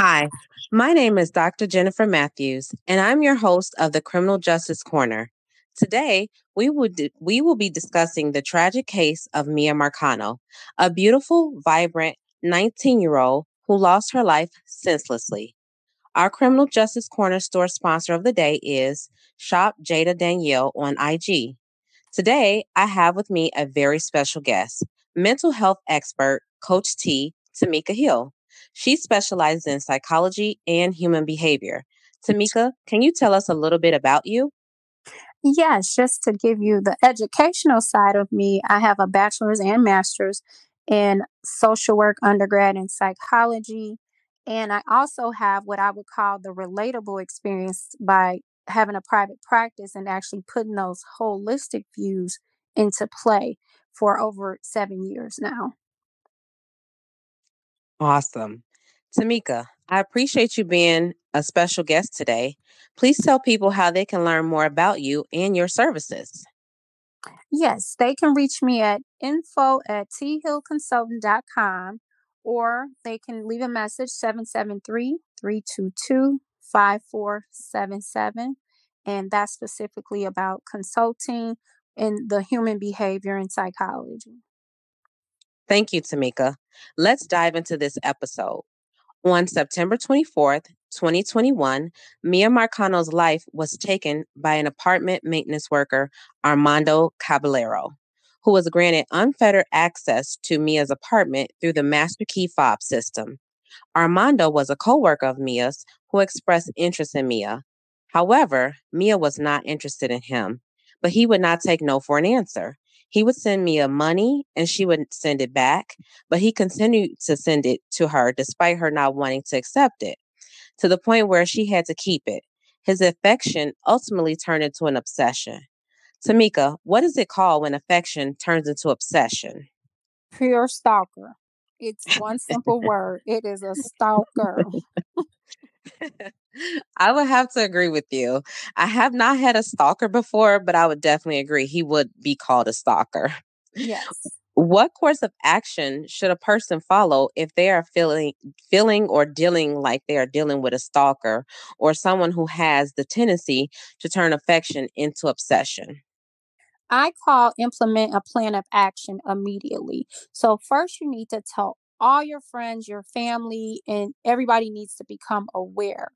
Hi, my name is Dr. Jennifer Matthews, and I'm your host of the Criminal Justice Corner. Today, we will be discussing the tragic case of Miya Marcano, a beautiful, vibrant 19-year-old who lost her life senselessly. Our Criminal Justice Corner store sponsor of the day is Shop Jada Danielle on IG. Today, I have with me a very special guest, mental health expert, Coach T, Tamika Hill. She specializes in psychology and human behavior. Tamika, can you tell us a little bit about you? Yes, just to give you the educational side of me, I have a bachelor's and master's in social work, undergrad in psychology. And I also have what I would call the relatable experience by having a private practice and actually putting those holistic views into play for over 7 years now. Awesome. Tamika, I appreciate you being a special guest today. Please tell people how they can learn more about you and your services. Yes, they can reach me at info@thillconsultant.com or they can leave a message 773-322-5477, and that's specifically about consulting in the human behavior and psychology. Thank you, Tamika. Let's dive into this episode. On September 24th, 2021, Mia Marcano's life was taken by an apartment maintenance worker, Armando Caballero, who was granted unfettered access to Mia's apartment through the master key fob system. Armando was a coworker of Mia's who expressed interest in Mia. However, Mia was not interested in him, but he would not take no for an answer. He would send Mia money and she would send it back, but he continued to send it to her despite her not wanting to accept it, to the point where she had to keep it. His affection ultimately turned into an obsession. Tamika, what is it called when affection turns into obsession? Pure stalker. It's one simple word. It is a stalker. I would have to agree with you. I have not had a stalker before, but I would definitely agree he would be called a stalker. Yes. What course of action should a person follow if they are feeling or dealing like they are dealing with a stalker or someone who has the tendency to turn affection into obsession? I call implement a plan of action immediately. So, first, you need to tell all your friends, your family, and everybody needs to become aware.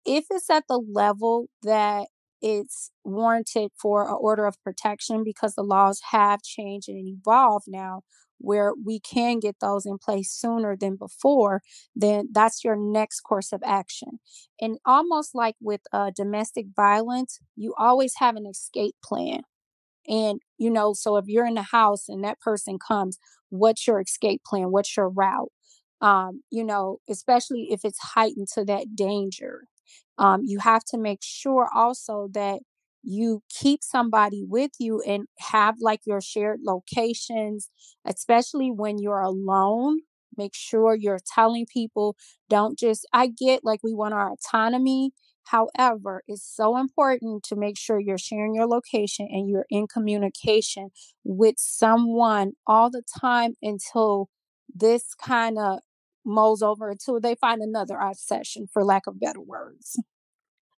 If it's at the level that it's warranted for an order of protection because the laws have changed and evolved now, where we can get those in place sooner than before, then that's your next course of action. And almost like with domestic violence, you always have an escape plan. And, so if you're in the house and that person comes, what's your escape plan? What's your route? Especially if it's heightened to that danger. You have to make sure also that you keep somebody with you and have like your shared locations, especially when you're alone. Make sure you're telling people, don't just, I get like we want our autonomy. However, it's so important to make sure you're sharing your location and you're in communication with someone all the time until this kind of mulls over until they find another obsession, for lack of better words.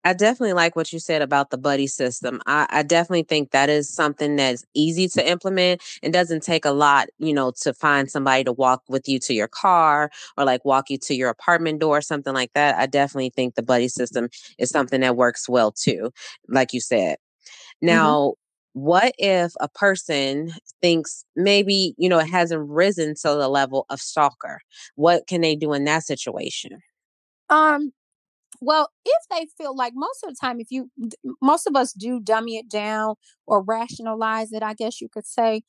I definitely like what you said about the buddy system. I definitely think that is something that's easy to implement and doesn't take a lot, to find somebody to walk with you to your car or like walk you to your apartment door, something like that. I definitely think the buddy system is something that works well too, like you said. Mhm. Now, what if a person thinks maybe, it hasn't risen to the level of stalker? What can they do in that situation? Um, well, if they feel like most of the time, most of us do dummy it down or rationalize it, I guess you could say.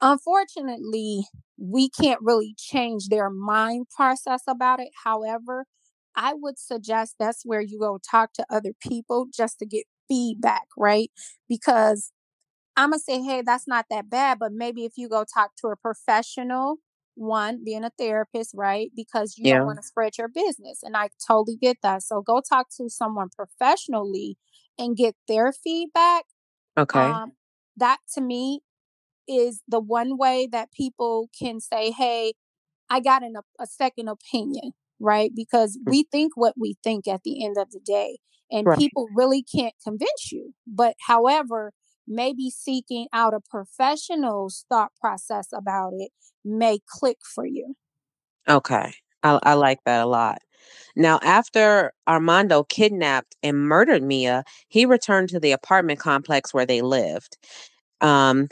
Unfortunately, we can't really change their mind process about it. However, I would suggest that's where you go talk to other people just to get feedback, right? Because Imma say, "Hey, that's not that bad," but maybe if you go talk to a professional, one, being a therapist, right? Because you don't Yeah. wanna spread your business, and I totally get that. So go talk to someone professionally and get their feedback. Okay. Um, that to me is the one way that people can say, "Hey, I got a second opinion," right? Because Mm. we think what we think at the end of the day, and Right. people really can't convince you. But however, maybe seeking out a professional's thought process about it may click for you. Okay. I like that a lot. Now, after Armando kidnapped and murdered Mia, he returned to the apartment complex where they lived. Um,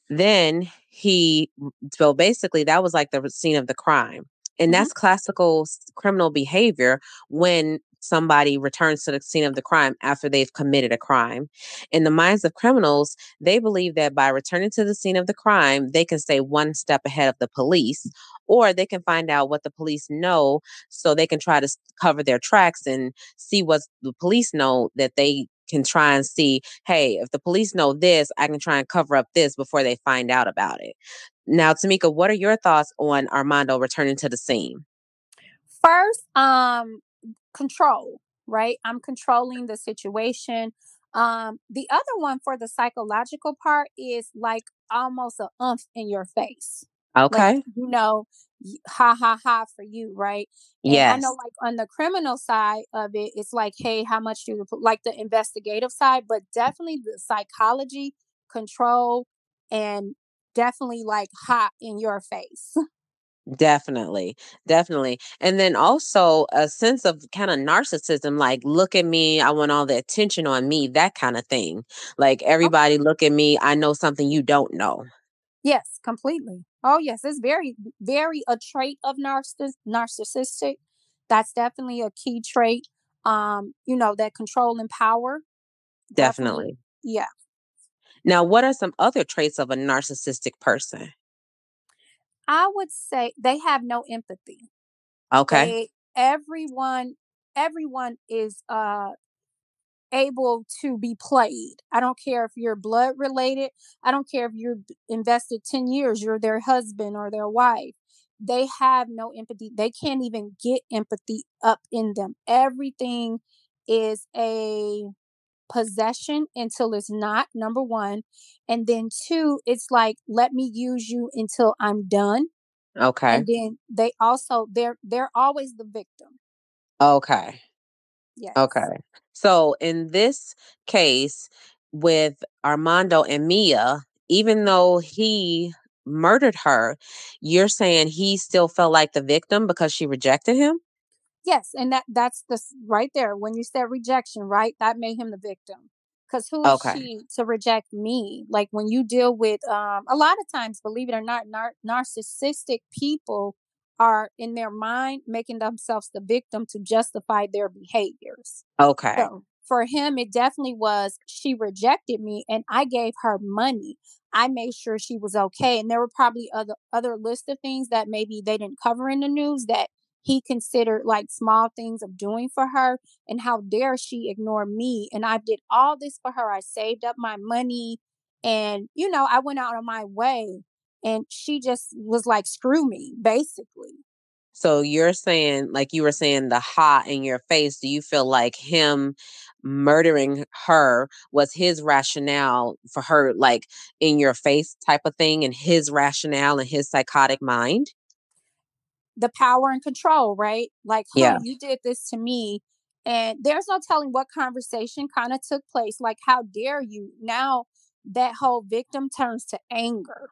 Then he so basically that was like the scene of the crime. And Mhm. that's classical criminal behavior when somebody returns to the scene of the crime after they've committed a crime. In the minds of criminals, they believe that by returning to the scene of the crime, they can stay one step ahead of the police, or they can find out what the police know so they can try to cover their tracks and see what the police know that they can try and see, hey, if the police know this, I can try and cover up this before they find out about it. Now, Tamika, what are your thoughts on Armando returning to the scene? First, control, right? I'm controlling the situation. The other one for the psychological part is like almost a umph in your face. Like, Okay. ha ha ha for you, right? And I know Yes, like on the criminal side of it, it's like, hey, how much do you like the investigative side, but definitely the psychology, control, and definitely like hot in your face. definitely. Definitely. And then also a sense of kind of narcissism, like, look at me, I want all the attention on me, that kind of thing. Like, everybody look at me, I know something you don't know. Yes, completely. Oh, yes, it's very, very a trait of narcissistic. That's definitely a key trait. That control and power. Definitely, Definitely. yeah. Now, what are some other traits of a narcissistic person? I would say they have no empathy. Okay. They everyone is able to be played. I don't care if you're blood related. I don't care if you're invested 10 years, you're their husband or their wife. They have no empathy. They can't even get empathy up in them. Everything is a possession until it's not, number one. And then two, it's like, let me use you until I'm done. Okay. And then they're always the victim. Okay. Yes. Okay. So in this case with Armando and Mia, even though he murdered her, you're saying he still felt like the victim because she rejected him? Yes, and that's right there. When you said rejection, right? That made him the victim. Cuz who is Okay. she to reject me? Like when you deal with a lot of times, believe it or not, narcissistic people are in their mind making themselves the victim to justify their behaviors. Okay. So for him, it definitely was she rejected me and I gave her money. I made sure she was okay. And there were probably other list of things that maybe they didn't cover in the news that he considered like small things of doing for her. And how dare she ignore me? And I did all this for her. I saved up my money and I went out on my way and she just was like, screw me, basically. So you're saying, like you were saying, the hot in your face, do you feel like him murdering her was his rationale for her, like in your face type of thing, and his rationale and his psychotic mind? The power and control, right? Like, huh, Yeah. you did this to me. And there's no telling what conversation kind of took place. Like, how dare you? Now that whole victim turns to anger.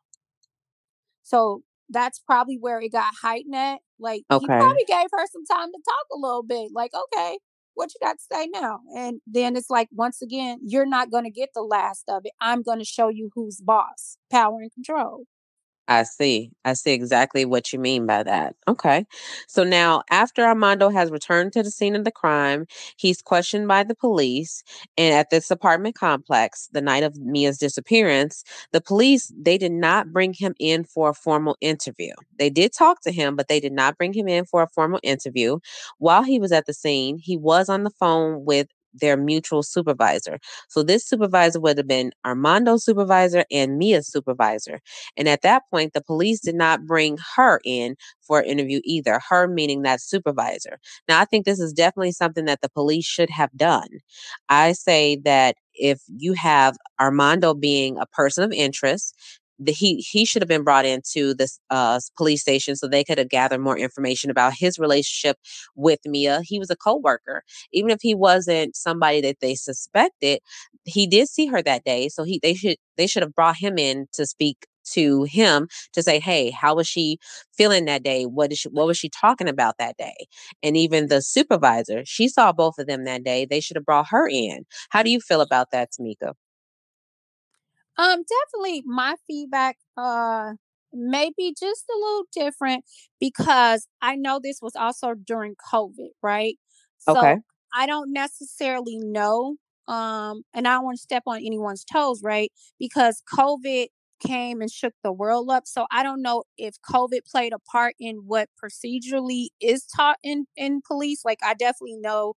So that's probably where it got heightened at. Like, he Okay. probably gave her some time to talk a little bit. Like, okay, what you got to say now? And then it's like, once again, you're not going to get the last of it. I'm going to show you who's boss, power and control. I see. I see exactly what you mean by that. Okay. So now, after Armando has returned to the scene of the crime, he's questioned by the police. And at this apartment complex, the night of Mia's disappearance, the police, they did not bring him in for a formal interview. They did talk to him, but they did not bring him in for a formal interview. While he was at the scene, he was on the phone with their mutual supervisor. So this supervisor would have been Armando's supervisor and Mia's supervisor. And at that point, the police did not bring her in for an interview either, her meaning that supervisor. Now, I think this is definitely something that the police should have done. I say that if you have Armando being a person of interest, he should have been brought into this police station so they could have gathered more information about his relationship with Mia. He was a coworker, even if he wasn't somebody that they suspected. He did see her that day, so they should have brought him in to speak to him to say, hey, how was she feeling that day? What was she talking about that day? And even the supervisor, she saw both of them that day. They should have brought her in. How do you feel about that, Tamika? Definitely my feedback maybe just a little different because I know this was also during COVID, right? Okay. So I don't necessarily know and I don't want to step on anyone's toes, right? Because COVID came and shook the world up. So I don't know if COVID played a part in what procedurally is taught in police. Like I definitely know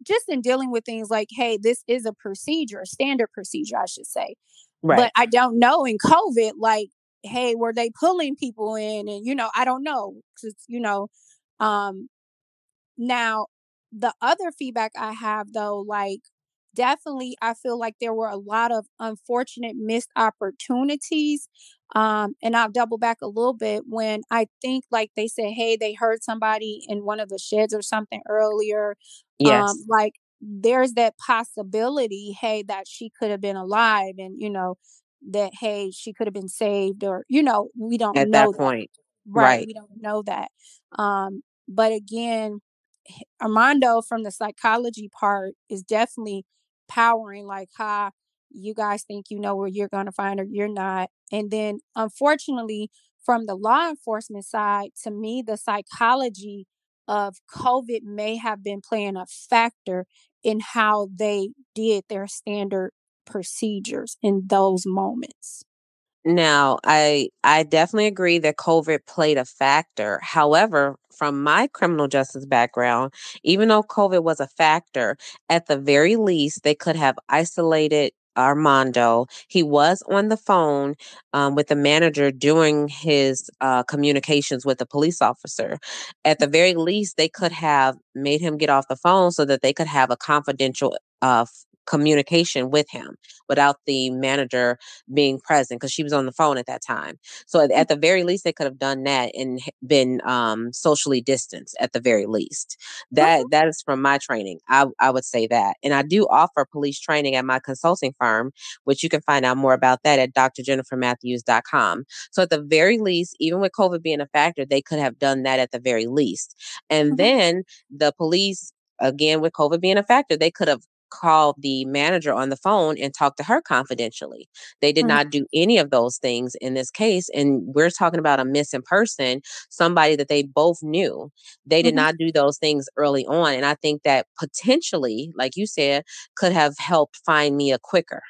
just in dealing with things like, hey, this is a procedure, a standard procedure, I should say. But Right. I don't know in COVID, like, hey, were they pulling people in? And, I don't know. 'Cause um, now, the other feedback I have though, like definitely I feel like there were a lot of unfortunate missed opportunities. And I'll double back a little bit when I think like they said, hey, they heard somebody in one of the sheds or something earlier. Yes. Like there's that possibility, hey, that she could have been alive and that hey, she could have been saved or we don't At that know that. point. Right. Right. We don't know that. But again, Armando from the psychology part is definitely powering like ha you guys think you know where you're going to find her, you're not. And then unfortunately from the law enforcement side, to me the psychology of COVID may have been playing a factor in how they did their standard procedures in those moments. Now, I definitely agree that COVID played a factor. However, from my criminal justice background, even though COVID was a factor, at the very least, they could have isolated Armando. He was on the phone with the manager during his communications with the police officer. At the very least, they could have made him get off the phone so that they could have a confidential communication with him without the manager being present because she was on the phone at that time. So at the very least, they could have done that and been socially distanced at the very least. Mhm, That is from my training. I would say that, and I do offer police training at my consulting firm, which you can find out more about that at drjennifermatthews.com. So at the very least, even with COVID being a factor, they could have done that at the very least, and mhm, then the police. Again, with COVID being a factor, they could have call the manager on the phone and talk to her confidentially. They did mhm, not do any of those things in this case. And we're talking about a missing person, somebody that they both knew. They did mhm. not do those things early on. And I think that potentially, like you said, could have helped find Mia quicker.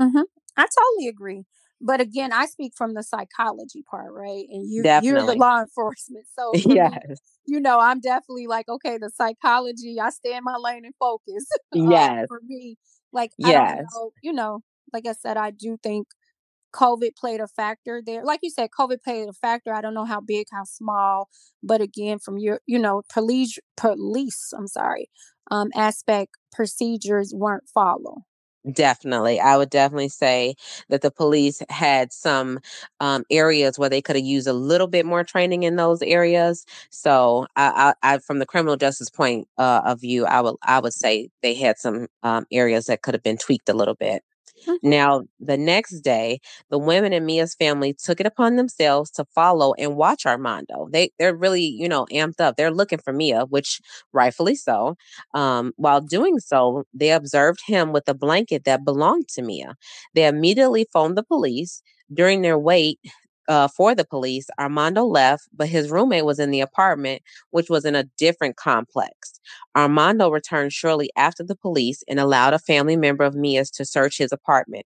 Mhm. I totally agree. But again, I speak from the psychology part, right? And you're the Definitely. law enforcement. So for me, Yes. I'm definitely like, okay, the psychology, I stay in my lane and focus. Yes. For me, like I don't Yes. know, like I said, I do think COVID played a factor there. Like you said, COVID played a factor. I don't know how big, how small, but again, from your, police, I'm sorry, aspect, procedures weren't followed. Definitely. I would definitely say that the police had some areas where they could have used a little bit more training in those areas. So, from the criminal justice point of view, I would say they had some areas that could have been tweaked a little bit. Mhm, Now, the next day, the women in Mia's family took it upon themselves to follow and watch Armando. They're really, amped up. They're looking for Mia, which rightfully so. While doing so, they observed him with a blanket that belonged to Mia. They immediately phoned the police. During their wait for the police, Armando left, but his roommate was in the apartment, which was in a different complex. Armando returned shortly after the police and allowed a family member of Mia's to search his apartment.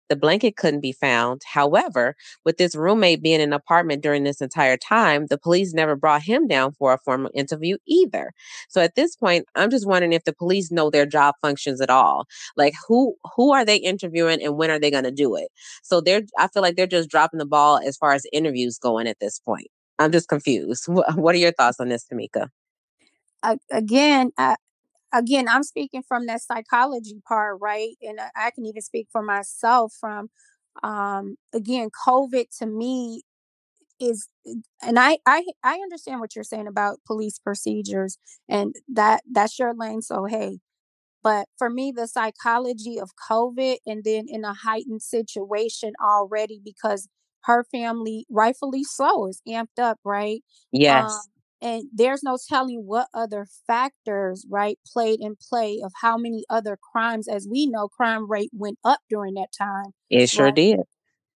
The blanket couldn't be found. However, with this roommate being in an apartment during this entire time, the police never brought him down for a formal interview either. So at this point, I'm just wondering if the police know their job functions at all. Like who are they interviewing and when are they going to do it? So I feel like they're just dropping the ball as far as interviews going at this point. I'm just confused. What are your thoughts on this, Tamika? again, again, I'm speaking from that psychology part, right? And I can even speak for myself from Again, COVID to me is, and I understand what you're saying about police procedures, and that's your lane, so hey. But for me, the psychology of COVID, and then in a heightened situation already because her family, rightfully so, is amped up, right? Um, Yes, and there's no telling what other factors, right, played in play of how many other crimes. As we know, crime rate went up during that time, it sure right? did.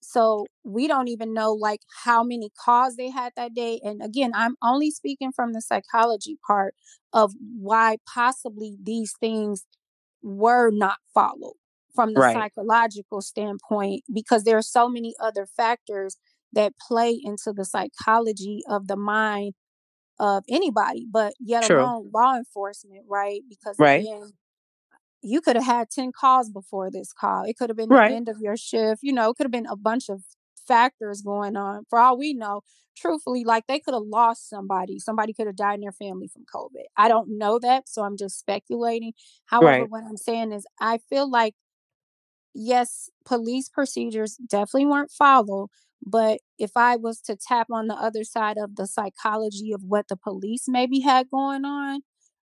So we don't even know like how many calls they had that day. And again, I'm only speaking from the psychology part of why possibly these things were not followed from the Right, psychological standpoint, because there are so many other factors that play into the psychology of the mind of anybody, but yet true. alone law enforcement, right? Because Right, again, you could have had 10 calls before this call. It could have been the right, end of your shift. It could have been a bunch of factors going on. For all we know, truthfully, like they could have lost somebody. Somebody could have died in their family from COVID. I don't know that, so I'm just speculating. However, right, what I'm saying is, I feel like, yes, police procedures definitely weren't followed. But if I was to tap on the other side of the psychology of what the police maybe had going on,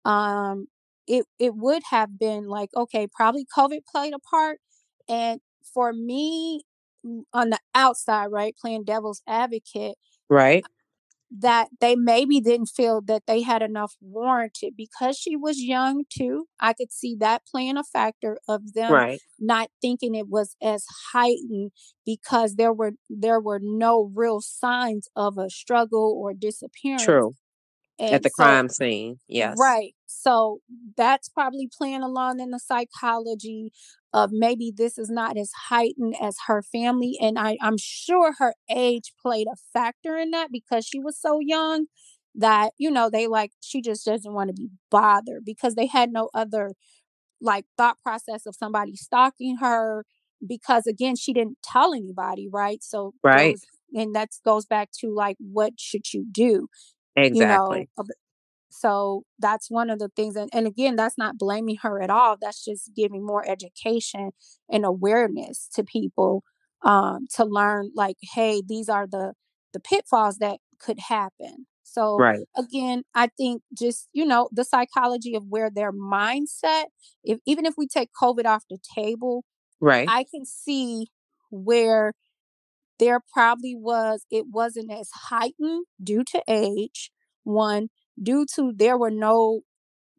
um it would have been like, okay, probably COVID played a part. And for me, on the outside, right, playing devil's advocate, right, that they maybe didn't feel that they had enough warranted because she was young too. I could see that playing a factor of them right. not thinking it was as heightened, because there were no real signs of a struggle or disappearance. True. At And the so, crime scene. Yes. right. So that's probably playing along in the psychology of maybe this is not as heightened as her family. And I'm sure her age played a factor in that, because she was so young that, they like, she just doesn't want to be bothered, because they had no other like thought process of somebody stalking her, because again, she didn't tell anybody, right? So there Right. was, and that goes back to like, what should you do? You know, Exactly. so that's one of the things, and again, that's not blaming her at all. That's just giving more education and awareness to people, to learn like, hey, these are the pitfalls that could happen. So Right. again, I think just, the psychology of where their mindset, if even if we take COVID off the table, Right. I can see where there probably was, it wasn't as heightened due to age, one, due to there were no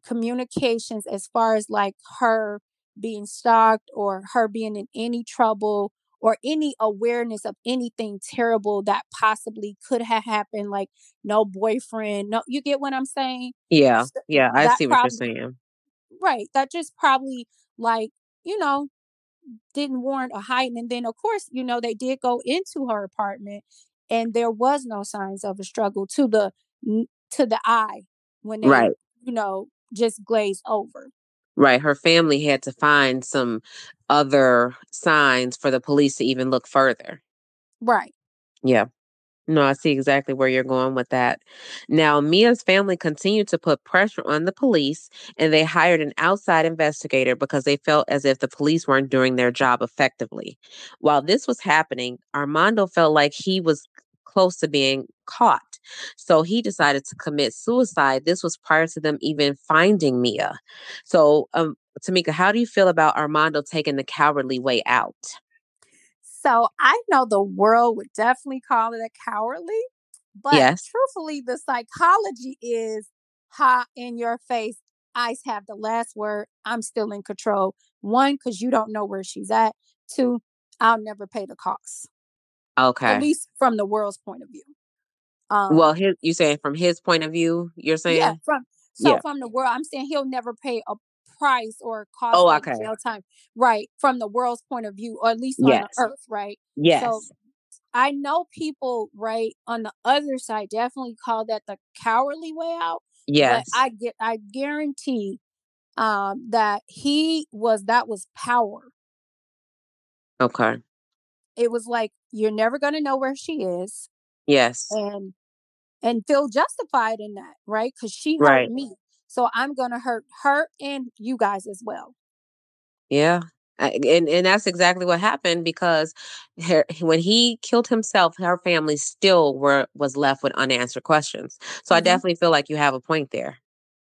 communications as far as like her being stalked or her being in any trouble or any awareness of anything terrible that possibly could have happened, like no boyfriend, no, you get what I'm saying? Yeah. S- Yeah. I that see what you're probably, saying. right, that just probably, like, you know didn't warrant a heighten. And then, of course, they did go into her apartment, and there was no signs of a struggle to the eye when they, Right. just glazed over. Right. Her family had to find some other signs for the police to even look further. Right. Yeah. No, I see exactly where you're going with that. Now, Mia's family continued to put pressure on the police, and they hired an outside investigator because they felt as if the police weren't doing their job effectively. While this was happening, Armando felt like he was close to being caught. So he decided to commit suicide. This was prior to them even finding Mia. So, Tamika, how do you feel about Armando taking the cowardly way out? So I know the world would definitely call it a cowardly, but Yes. truthfully, the psychology is hot in your face. I have the last word. I'm still in control. One, because you don't know where she's at. Two, I'll never pay the cost, at Okay. least from the world's point of view. Well, Um, you saying from his point of view, you're yeah, saying? so Yeah. from the world, I'm saying he'll never pay a price or cost Oh, like okay. jail time, right? From the world's point of view, or at least on the Yes. earth, right? So Yes. I know people, right, on the other side definitely call that the cowardly way out, but Yes. I guarantee that that was power. Okay. It was like, you're never going to know where she is, Yes. and feel justified in that, right? Cuz she hurt Right. me. So I'm going to hurt her and you guys as well. Yeah. And that's exactly what happened because when he killed himself, her family still was left with unanswered questions. So I Mhm. definitely feel like you have a point there.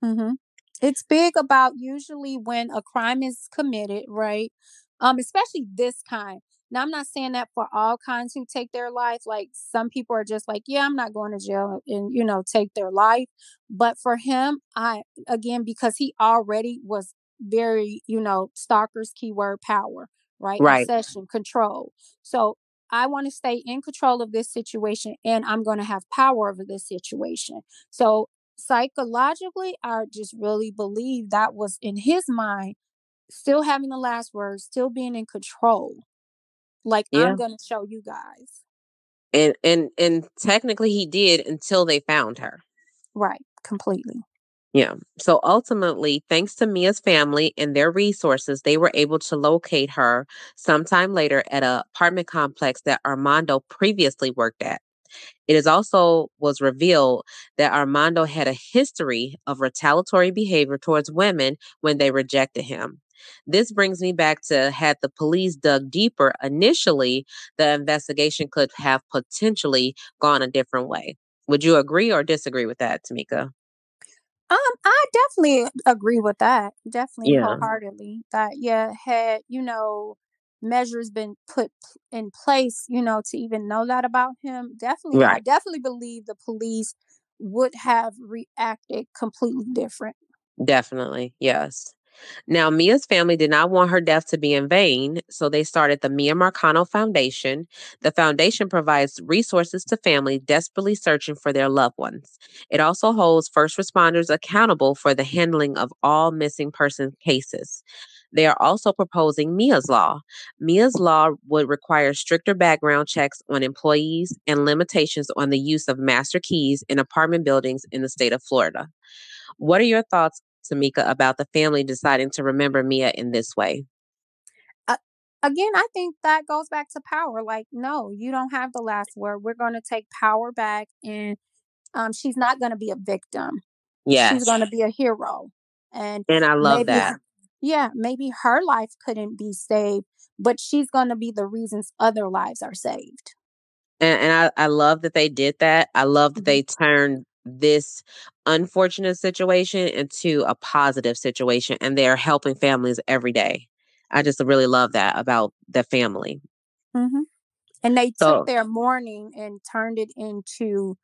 Mhm. It's big about usually when a crime is committed, right? Especially this kind. Now, I'm not saying that for all kinds who take their life. Like some people are just like, yeah, I'm not going to jail and take their life. But for him, I again because he already was very, stalkers keyword power, right? Right. Obsession, control. So I want to stay in control of this situation and I'm going to have power over this situation. So psychologically, I just really believe that was in his mind, still having the last word, still being in control. Like, I'm Yeah. going to show you guys. And technically he did until they found her. Right. Completely. Yeah. So ultimately, thanks to Mia's family and their resources, they were able to locate her sometime later at a apartment complex that Armando previously worked at. It is also was revealed that Armando had a history of retaliatory behavior towards women when they rejected him. This brings me back to had the police dug deeper initially, the investigation could have potentially gone a different way. Would you agree or disagree with that, Tamika? I definitely agree with that. Definitely Yeah, wholeheartedly. That yeah, had, measures been put in place, to even know that about him, definitely I right. definitely believe the police would have reacted completely different. Definitely. Yes. Now, Mia's family did not want her death to be in vain, so they started the Miya Marcano Foundation. The foundation provides resources to families desperately searching for their loved ones. It also holds first responders accountable for the handling of all missing person cases. They are also proposing Mia's Law. Mia's Law would require stricter background checks on employees and limitations on the use of master keys in apartment buildings in the state of Florida. What are your thoughts, Tamika, about the family deciding to remember Mia in this way? uh, Again, I think that goes back to power. Like, no, you don't have the last word. We're going to take power back, and she's not going to be a victim. She's Yes. going to be a hero, and And I love maybe, that. yeah, maybe her life couldn't be saved, but she's going to be the reasons other lives are saved. And I love that they did that. I love that Mhm. they turned this unfortunate situation into a positive situation and they're helping families every day. I just really love that about the family. Mhm. And they took So their mourning and turned it into,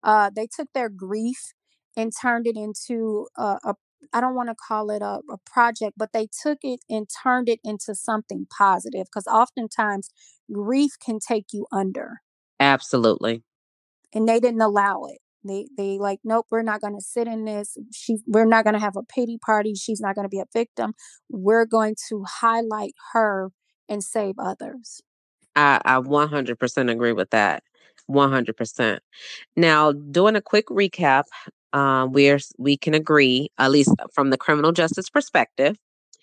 they took their grief and turned it into a I don't want to call it a project, but they took it and turned it into something positive because oftentimes grief can take you under, absolutely. and they didn't allow it. They like, nope, we're not going to sit in this. We're not going to have a pity party. She's not going to be a victim. We're going to highlight her and save others. I 100% agree with that. 100%. Now, doing a quick recap, we can agree, at least from the criminal justice perspective,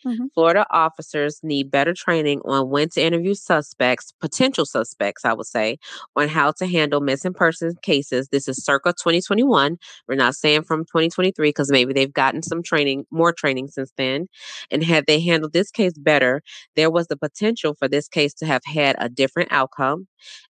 Hmm. Florida officers need better training on when to interview suspects, potential suspects, I would say, on how to handle missing persons cases. This is circa 2021. We're not saying from 2023 because maybe they've gotten some training, more training since then. And had they handled this case better, there was the potential for this case to have had a different outcome.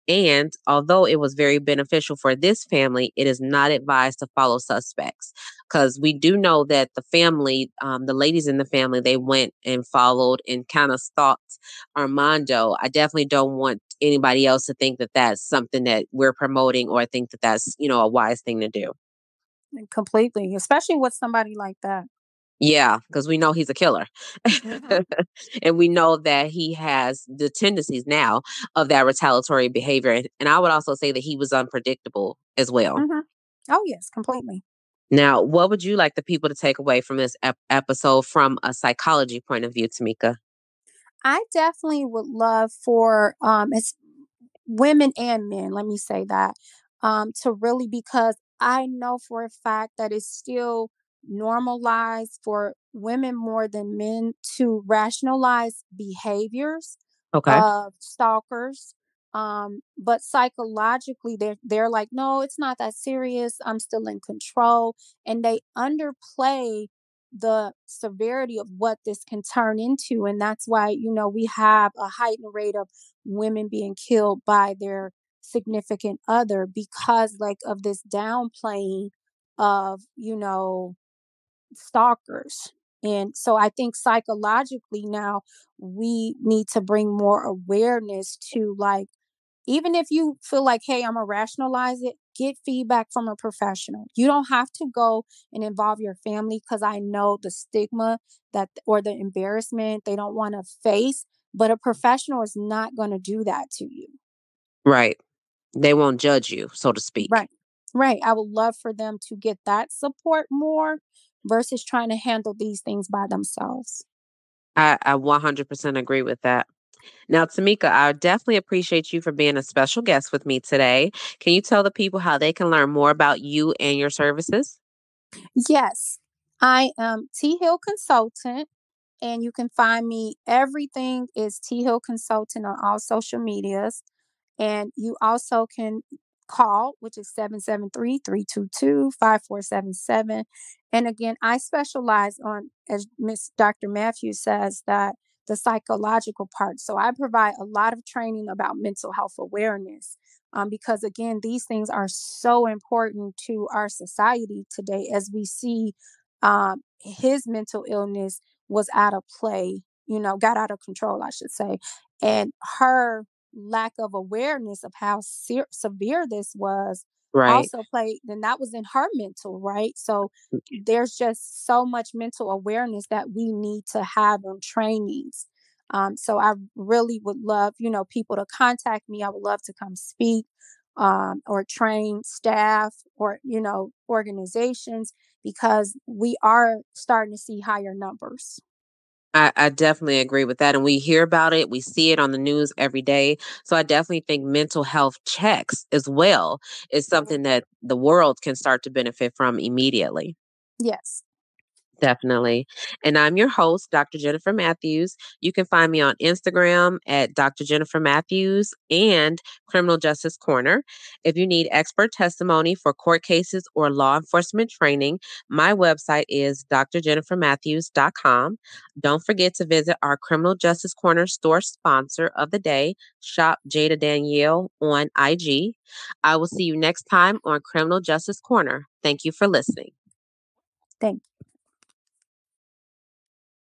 And although it was very beneficial for this family, it is not advised to follow suspects because we do know that the family, the ladies in the family, they went and followed and kind of stalked Armando. I definitely don't want anybody else to think that that's something that we're promoting or think that that's, a wise thing to do. Completely, especially with somebody like that. Yeah, because we know he's a killer. Hmm. And we know that he has the tendencies now of that retaliatory behavior. And I would also say that he was unpredictable as well. Hmm. Oh yes, completely. Now, what would you like the people to take away from this episode from a psychology point of view, Tamika? I definitely would love for it's women and men, let me say that, to really, because I know for a fact that it's still normalized for women more than men to rationalize behaviors Okay. of stalkers. But psychologically they're like, no, it's not that serious. I'm still in control. And they underplay the severity of what this can turn into. And that's why, we have a heightened rate of women being killed by their significant other because, like, of this downplaying of, stalkers. And so I think psychologically now we need to bring more awareness to, like, even if you feel like, hey, I'm gonna rationalize it, get feedback from a professional. You don't have to go and involve your family because I know the stigma that or the embarrassment they don't want to face, but a professional is not going to do that to you. Right. They won't judge you, so to speak. Right. Right. I would love for them to get that support more versus trying to handle these things by themselves. I 100% agree with that. Now, Tamika, I definitely appreciate you for being a special guest with me today. Can you tell the people how they can learn more about you and your services? Yes, I am T Hill Consultant, and you can find me. Everything is T Hill Consultant on all social medias. And you also can call, which is 773-322-5477. And again, I specialize on, as Miss Dr. Matthews says, that the psychological part. So I provide a lot of training about mental health awareness. Because again, these things are so important to our society today as we see his mental illness was out of play, got out of control, I should say. And her lack of awareness of how severe this was Right. also played, then that was in her mental, right? So there's just so much mental awareness that we need to have on trainings. So I really would love, people to contact me. I would love to come speak, or train staff, or, organizations, because we are starting to see higher numbers. I definitely agree with that. And we hear about it, we see it on the news every day. So I definitely think mental health checks as well is something that the world can start to benefit from immediately. Yes. Definitely. And I'm your host, Dr. Jennifer Matthews. You can find me on Instagram at Dr. Jennifer Matthews and Criminal Justice Corner. If you need expert testimony for court cases or law enforcement training, my website is drjennifermatthews.com. Don't forget to visit our Criminal Justice Corner store sponsor of the day, Shop Jada Danielle on IG. I will see you next time on Criminal Justice Corner. Thank you for listening. Thank